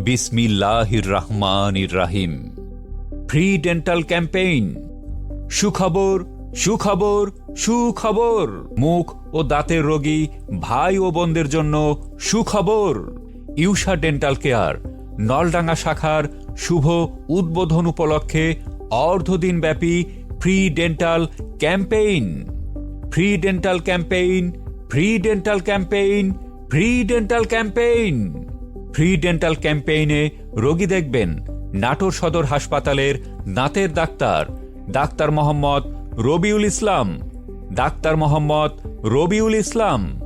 বিসমিল্লাহির রহমানির রহিম। Free dental campaign. সুখবর, সুখবর, সুখবর। মুখ ও দাঁতের রোগী ভাই ও বোনদের জন্য সুখবর। ইউষা ডেন্টাল কেয়ার নলডাঙ্গা শাখার শুভ উদ্বোধন উপলক্ষে অর্ধদিনব্যাপী free dental campaign. Free dental campaign, free dental campaign, free dental campaign. Free dental ক্যাম্পেইনে রোগী দেখবেন নাটোর সদর হাসপাতালের দাঁতের doctor doctor Mohammad Rabiul Islam. Doctor Mohammad Rabiul Islam.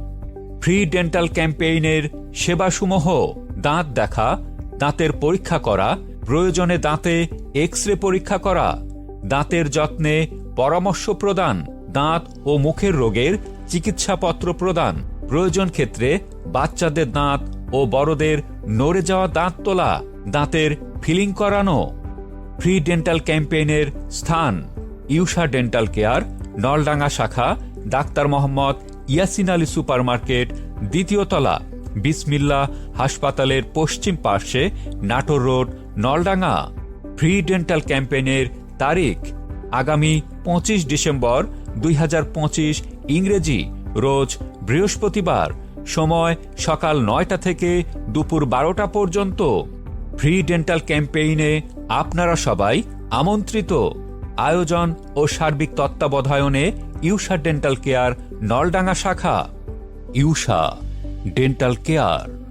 Free dental ক্যাম্পেইনের সেবাসমূহ: দাঁত দেখা, দাঁতের পরীক্ষা করা, প্রয়োজনে দাঁতে এক্স-রে পরীক্ষা করা, দাঁতের যত্নে পরামর্শ প্রদান, দাঁত ও মুখের রোগের চিকিৎসাপত্র প্রদান, প্রয়োজন ক্ষেত্রে বাচ্চাদের দাঁত ও বড়দের নড়ে যাওয়া দাঁত তোলা, দাঁতের ফিলিং করানো। ফ্রি ডেন্টাল ক্যাম্পেইনের স্থান: ইউষা ডেন্টাল কেয়ার, নলডাঙ্গা শাখা, ডাক্তার মোহাম্মদ ইয়াসিন আলী সুপারমার্কেট, দ্বিতীয় তলা, বিসমিল্লাহ হাসপাতালের পশ্চিম পার্শ্বে, Natore road, Naldanga. Free dental ক্যাম্পেইনের তারিখ: আগামী 25 ডিসেম্বর 2025 ইংরেজি, রোজ বৃহস্পতিবার। সময় সকাল 9টা থেকে দুপুর 12টা পর্যন্ত। ফ্রি ডেন্টাল ক্যাম্পেইনে আপনারা সবাই আমন্ত্রিত। আয়োজন ও সার্বিক তত্ত্বাবধায়নে ইউষা ডেন্টাল কেয়ার, নলডাঙ্গা শাখা। Usha dental care.